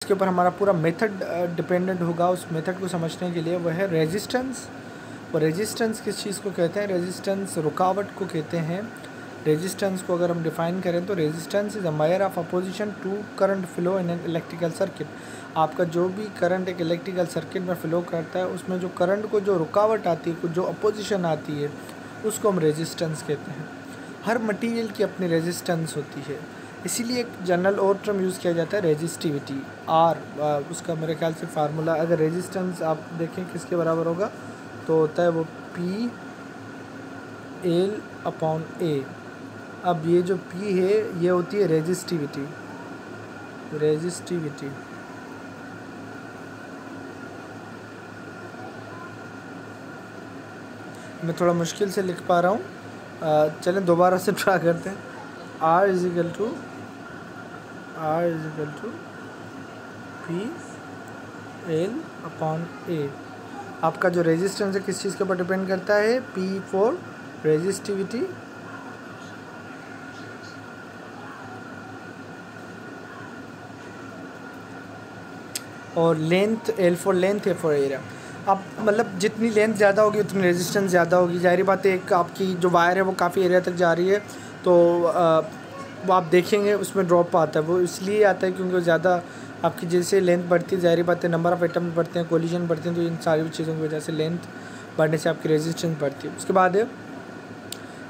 इसके ऊपर हमारा पूरा मेथड डिपेंडेंट होगा। उस मेथड को समझने के लिए वह है रेजिस्टेंस। और रेजिस्टेंस किस चीज़ को कहते हैं? रेजिस्टेंस रुकावट को कहते हैं। रेजिस्टेंस को अगर हम डिफ़ाइन करें तो resistance is a measure of opposition to current flow in an electrical circuit. आपका जो भी करंट एक इलेक्ट्रिकल सर्किट में फ़्लो करता है उसमें जो करंट को जो रुकावट आती है, जो अपोजिशन आती है, उसको हम रेजिस्टेंस कहते हैं। हर मटेरियल की अपनी रेजिस्टेंस होती है, इसीलिए एक जनरल और टर्म यूज़ किया जाता है रेजिस्टिविटी। आर उसका मेरे ख्याल से फार्मूला, अगर रेजिस्टेंस आप देखें किसके बराबर होगा तो होता है वो P L अपॉन A। अब ये जो P है ये होती है रेजिस्टिविटी। मैं थोड़ा मुश्किल से लिख पा रहा हूँ, चलें दोबारा से ट्राई करते हैं। R is equal to P L upon A। आपका जो रेजिस्टेंस है किस चीज़ के ऊपर डिपेंड करता है? P फॉर रेजिस्टिविटी और length, L for length, A for area. आप मतलब जितनी लेंथ ज़्यादा होगी उतनी रेजिस्टेंस ज़्यादा होगी। जाहिर बात है, एक आपकी जो वायर है वो काफ़ी एरिया तक जा रही है तो वो आप देखेंगे उसमें ड्रॉप आता है। वो इसलिए आता है क्योंकि ज़्यादा आपकी जैसे लेंथ बढ़ती है, जाहिर बात है नंबर ऑफ़ एटम बढ़ते हैं, कोलिजन बढ़ते हैं, तो इन सारी चीज़ों की वजह से लेंथ बढ़ने से आपकी रेजिस्टेंस बढ़ती है। उसके बाद है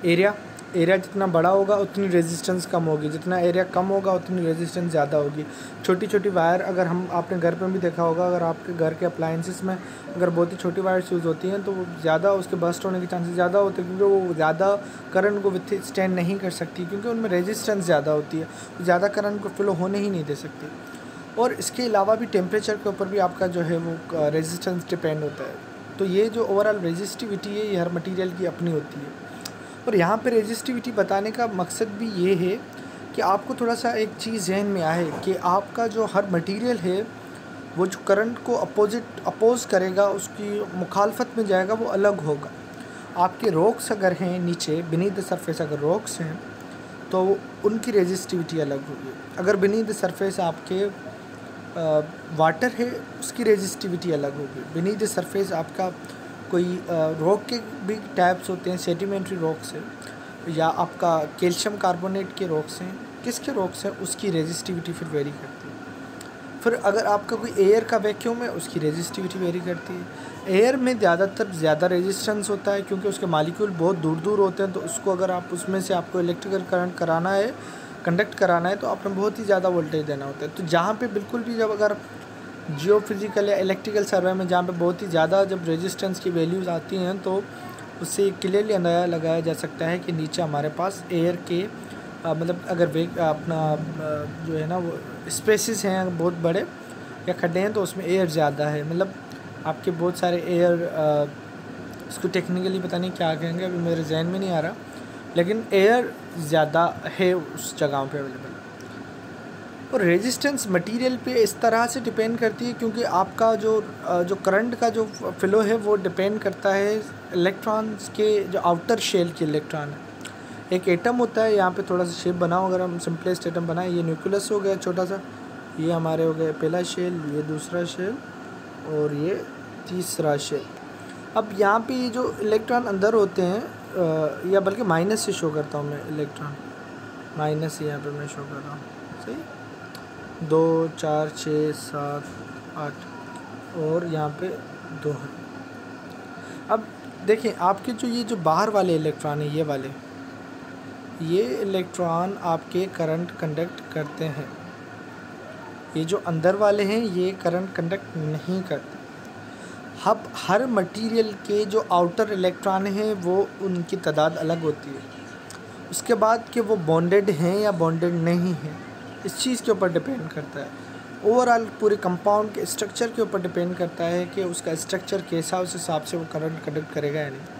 एरिया। एरिया जितना बड़ा होगा उतनी रेजिस्टेंस कम होगी, जितना एरिया कम होगा उतनी रेजिस्टेंस ज़्यादा होगी। छोटी छोटी वायर, अगर हम आपने घर पे भी देखा होगा, अगर आपके घर के अप्लाइंसेस में अगर बहुत ही छोटी वायर्स यूज़ होती हैं तो वो ज़्यादा उसके बस्ट होने के चांसेस ज़्यादा होते हैं, क्योंकि वो ज़्यादा करंट को विथ स्टैंड नहीं कर सकती, क्योंकि उनमें रेजिस्टेंस ज़्यादा होती है, ज़्यादा करंट को फ्लो होने ही नहीं दे सकती। और इसके अलावा भी टेम्परेचर के ऊपर भी आपका जो है वो रेजिस्टेंस डिपेंड होता है। तो ये जो ओवरऑल रेजिस्टिविटी है ये हर मटेरियल की अपनी होती है। और यहाँ पे रेजिस्टिविटी बताने का मकसद भी ये है कि आपको थोड़ा सा एक चीज़ जहन में आए कि आपका जो हर मटेरियल है वो जो करंट को अपोज़ करेगा, उसकी मुखालफत में जाएगा, वो अलग होगा। आपके रॉक्स अगर हैं नीचे बीनीथ द सरफेस, अगर रॉक्स हैं तो उनकी रेजिस्टिविटी अलग होगी। अगर बीनीथ द सरफेस आपके वाटर है उसकी रेजिस्टिविटी अलग होगी। बीनीथ द सरफेस आपका कोई रॉक के भी टाइप्स होते हैं, सेडिमेंट्री रॉक्स है या आपका कैल्शियम कार्बोनेट के रॉक्स हैं, किसके रॉक्स हैं उसकी रेजिस्टिविटी फिर वेरी करती है। फिर अगर आपका कोई एयर का वैक्यूम है उसकी रेजिस्टिविटी वेरी करती है। एयर में ज़्यादातर ज़्यादा रेजिस्टेंस होता है क्योंकि उसके मालिक्यूल बहुत दूर दूर होते हैं, तो उसको अगर आप उसमें से आपको इलेक्ट्रिकल करंट कराना है, कंडक्ट कराना है, तो आपने बहुत ही ज़्यादा वोल्टेज देना होता है। तो जहाँ पे बिल्कुल भी जब अगर जियोफिज़िकल या इलेक्ट्रिकल सर्वे में जहाँ पे बहुत ही ज़्यादा जब रेजिस्टेंस की वैल्यूज़ आती हैं तो उससे क्लियरली अंदाज़ा लगाया जा सकता है कि नीचे हमारे पास एयर के मतलब अगर अपना जो है ना वो स्पेसिस हैं बहुत बड़े या खड्डे हैं तो उसमें एयर ज़्यादा है। मतलब आपके बहुत सारे एयर, इसको टेक्निकली पता नहीं क्या कहेंगे, अभी मेरे जहन में नहीं आ रहा, लेकिन एयर ज़्यादा है उस जगहों पे अवेलेबल। और रेजिस्टेंस मटेरियल पे इस तरह से डिपेंड करती है क्योंकि आपका जो करंट का जो फ्लो है वो डिपेंड करता है इलेक्ट्रॉन्स के जो आउटर शेल के इलेक्ट्रॉन है। एक एटम होता है, यहाँ पे थोड़ा सा शेप बनाओ, अगर हम सिंपलेस्ट एटम बनाएं, ये न्यूक्लियस हो गया छोटा सा, ये हमारे हो गए पहला शेल, ये दूसरा शेल और ये तीसरा शेल। अब यहाँ पे ये जो इलेक्ट्रॉन अंदर होते हैं या बल्कि माइनस से शो करता हूँ मैं, इलेक्ट्रॉन माइनस से यहाँ पे मैं शो कर रहा हूँ, सही, 2 4 6 7 8 और यहाँ पे 2 है। अब देखें आपके जो बाहर वाले इलेक्ट्रॉन है, ये इलेक्ट्रॉन आपके करंट कंडक्ट करते हैं। ये जो अंदर वाले हैं ये करंट कंडक्ट नहीं करते। अब हर मटेरियल के जो आउटर इलेक्ट्रॉन हैं वो उनकी तादाद अलग होती है। उसके बाद कि वो बॉन्डेड हैं या बॉन्डेड नहीं हैं, इस चीज़ के ऊपर डिपेंड करता है। ओवरऑल पूरे कंपाउंड के स्ट्रक्चर के ऊपर डिपेंड करता है कि उसका स्ट्रक्चर कैसा, उस हिसाब से वो करंट कंडक्ट करेगा या नहीं।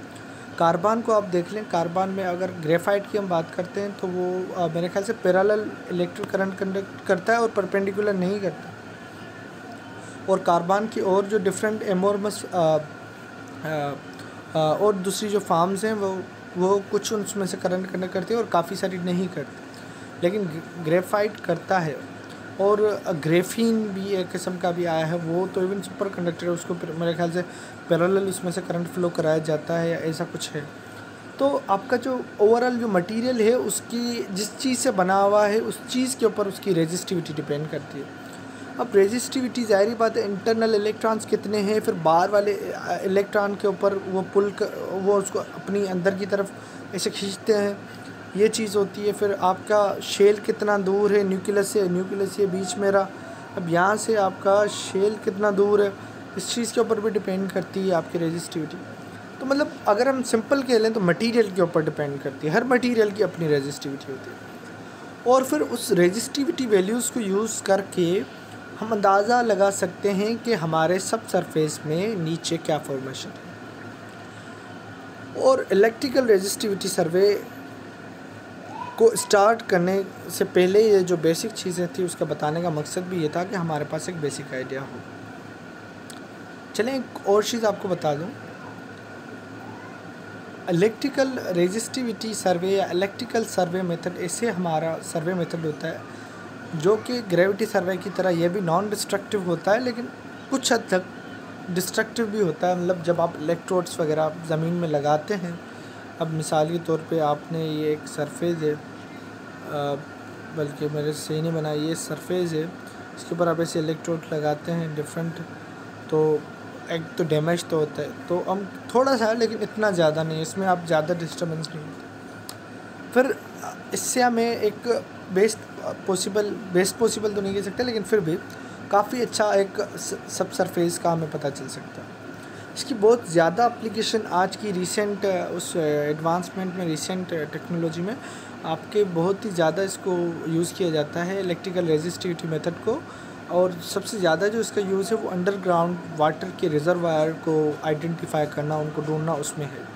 कार्बन को आप देख लें, कार्बन में अगर ग्रेफाइट की हम बात करते हैं तो वो मेरे ख्याल से पैरेलल इलेक्ट्रिक करंट कंडक्ट करता है और परपेंडिकुलर नहीं करता। और कार्बन की और जो डिफरेंट एमोरमस और दूसरी जो फार्म्स हैं वो कुछ उसमें से करंट कंडक्ट करती है और काफ़ी सारी नहीं करती, लेकिन ग्रेफाइट करता है। और ग्रेफीन भी एक किस्म का भी आया है, वो तो इवन सुपर कंडक्टर है, उसको मेरे ख्याल से पैरेलल उसमें से करंट फ्लो कराया जाता है या ऐसा कुछ है। तो आपका जो ओवरऑल जो मटेरियल है उसकी जिस चीज़ से बना हुआ है उस चीज़ के ऊपर उसकी रेजिस्टिविटी डिपेंड करती है। अब रेजिस्टिविटी ज़ाहिर बात है, इंटरनल इलेक्ट्रॉन्स कितने हैं, फिर बाहर वाले इलेक्ट्रॉन के ऊपर वो वो उसको अपनी अंदर की तरफ ऐसे खींचते हैं, ये चीज़ होती है। फिर आपका शेल कितना दूर है न्यूक्लियस से, न्यूक्लियस ये बीच में रहा, अब यहाँ से आपका शेल कितना दूर है, इस चीज़ के ऊपर भी डिपेंड करती है आपकी रेजिस्टिविटी। तो मतलब अगर हम सिंपल कह लें तो मटेरियल के ऊपर डिपेंड करती है, हर मटेरियल की अपनी रेजिस्टिविटी होती है। और फिर उस रेजिस्टिविटी वैल्यूज़ को यूज़ करके हम अंदाज़ा लगा सकते हैं कि हमारे सब सरफेस में नीचे क्या फॉर्मेशन है। और इलेक्ट्रिकल रेजिस्टिविटी सर्वे को स्टार्ट करने से पहले ये जो बेसिक चीज़ें थी उसका बताने का मकसद भी ये था कि हमारे पास एक बेसिक आइडिया हो। चलें एक और चीज़ आपको बता दूं, इलेक्ट्रिकल रेजिस्टिविटी सर्वे या इलेक्ट्रिकल सर्वे मेथड ऐसे हमारा सर्वे मेथड होता है जो कि ग्रेविटी सर्वे की तरह ये भी नॉन डिस्ट्रक्टिव होता है, लेकिन कुछ हद तक डिस्ट्रक्टिव भी होता है। मतलब जब आप इलेक्ट्रोड्स वगैरह ज़मीन में लगाते हैं, अब मिसाल के तौर पे आपने ये एक सरफेस है, बल्कि मेरे सही नहीं बना, ये सरफेस है, इसके ऊपर आप ऐसे इलेक्ट्रोड लगाते हैं डिफरेंट, तो एक तो डैमेज तो होता है, तो हम थोड़ा सा, लेकिन इतना ज़्यादा नहीं, इसमें आप ज़्यादा डिस्टर्बेंस नहीं होता। फिर इससे हमें एक बेस्ट पॉसिबल तो नहीं कह सकते, लेकिन फिर भी काफ़ी अच्छा एक सब सरफेस का हमें पता चल सकता है। इसकी बहुत ज़्यादा एप्लीकेशन आज की रिसेंट उस एडवांसमेंट में, रिसेंट टेक्नोलॉजी में आपके बहुत ही ज़्यादा इसको यूज़ किया जाता है इलेक्ट्रिकल रेजिस्टिविटी मेथड को। और सबसे ज़्यादा जो इसका यूज़ है वो अंडरग्राउंड वाटर के रिजर्वायर को आइडेंटिफाई करना, उनको ढूंढना, उसमें है।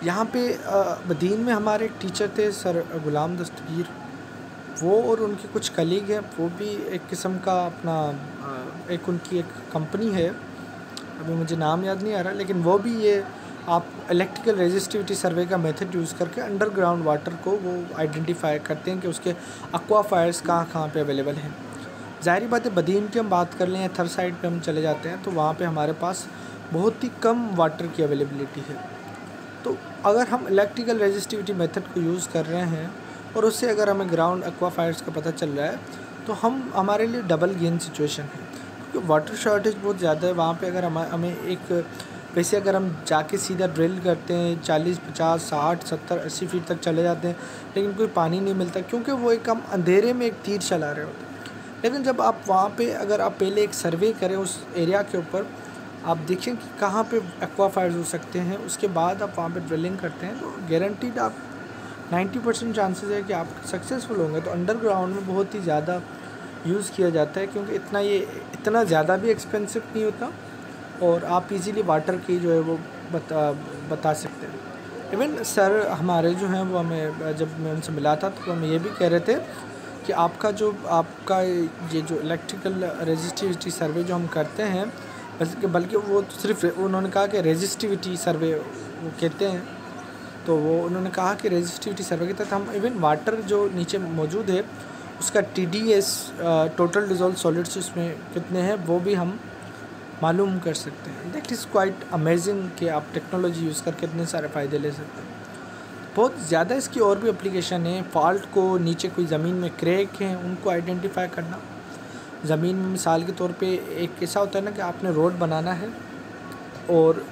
यहाँ पे बदीन में हमारे एक टीचर थे सर गुलाम दस्तगीर, वो और उनके कुछ कलीग हैं, वो भी एक किस्म का अपना एक उनकी एक कंपनी है, अभी मुझे नाम याद नहीं आ रहा, लेकिन वो भी ये आप इलेक्ट्रिकल रेजिस्टिविटी सर्वे का मेथड यूज़ करके अंडरग्राउंड वाटर को वो आइडेंटिफाई करते हैं कि उसके एक्वाफायर्स कहाँ पे अवेलेबल हैं। ज़ाहिर बात है, बदीन की हम बात कर लें, थर साइड पे हम चले जाते हैं तो वहाँ पे हमारे पास बहुत ही कम वाटर की अवेलेबिलिटी है। तो अगर हम इलेक्ट्रिकल रेजिस्टिविटी मेथड को यूज़ कर रहे हैं और उससे अगर हमें ग्राउंड एक्वाफायर्स का पता चल रहा है तो हमारे लिए डबल गेन सिचुएशन है, क्योंकि वाटर शॉर्टेज बहुत ज़्यादा है वहाँ पे। अगर हमें एक वैसे अगर हम जाके सीधा ड्रिल करते हैं 40, 50, 60, 70, 80 फीट तक चले जाते हैं, लेकिन कोई पानी नहीं मिलता, क्योंकि वो एक हम अंधेरे में एक तीर चला रहे होते हैं। लेकिन जब आप वहाँ पे अगर आप पहले एक सर्वे करें उस एरिया के ऊपर, आप देखें कि कहाँ पे एक्वाफायर्स हो सकते हैं, उसके बाद आप वहाँ पे ड्रिलिंग करते हैं, तो गारंटीड आप 90% चांसेस है कि आप सक्सेसफुल होंगे। तो अंडरग्राउंड में बहुत ही ज़्यादा यूज़ किया जाता है, क्योंकि इतना ज़्यादा भी एक्सपेंसिव नहीं होता और आप इजीली वाटर की जो है वो बता सकते हैं। इवन सर हमारे जो हैं वो हमें, जब मैं उनसे मिला था तो हमें ये भी कह रहे थे कि आपका ये जो इलेक्ट्रिकल रेजिस्टिविटी सर्वे जो हम करते हैं, बल्कि वो सिर्फ उन्होंने कहा कि रेजिस्टिविटी सर्वे वो कहते हैं, तो वो उन्होंने कहा कि रेजिस्टिविटी सर्वे के तहत हम इवन वाटर जो नीचे मौजूद है उसका TDS टोटल डिज़ोल्व सॉलिड्स उसमें कितने हैं वो भी हम मालूम कर सकते हैं। दैट इज़ क्वाइट अमेजिंग कि आप टेक्नोलॉजी यूज़ करके इतने सारे फ़ायदे ले सकते हैं। बहुत ज़्यादा इसकी और भी एप्लीकेशन है। फॉल्ट को, नीचे कोई ज़मीन में क्रैक हैं उनको आइडेंटिफाई करना। ज़मीन में मिसाल के तौर पे एक ऐसा होता है ना कि आपने रोड बनाना है और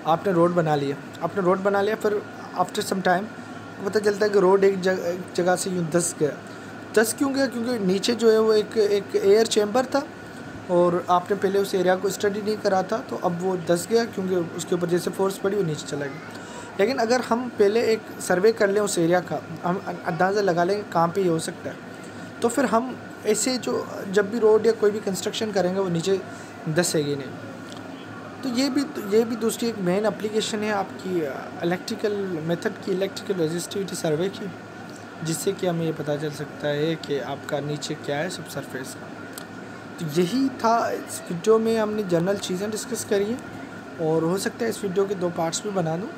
आपने रोड बना लिया, फिर आफ्टर सम टाइम पता चलता है कि रोड एक जगह से यूँ धंस क्यों गया? क्योंकि नीचे जो है वो एक एयर चैम्बर था और आपने पहले उस एरिया को स्टडी नहीं करा था, तो अब वो धंस गया क्योंकि उसके ऊपर जैसे फोर्स पड़ी वो नीचे चला गया। लेकिन अगर हम पहले एक सर्वे कर लें उस एरिया का, हम अंदाज़ा लगा लें कहाँ पे ये हो सकता है, तो फिर हम ऐसे जो जब भी रोड या कोई भी कंस्ट्रक्शन करेंगे वो नीचे धंसेगी नहीं। तो ये भी दूसरी एक मेन एप्लीकेशन है आपकी इलेक्ट्रिकल मेथड की, इलेक्ट्रिकल रेजिस्टिविटी सर्वे की, जिससे कि हमें ये पता चल सकता है कि आपका नीचे क्या है सब सरफेस का। तो यही था इस वीडियो में, हमने जनरल चीज़ें डिस्कस करी हैं और हो सकता है इस वीडियो के 2 पार्ट्स भी बना दूँ।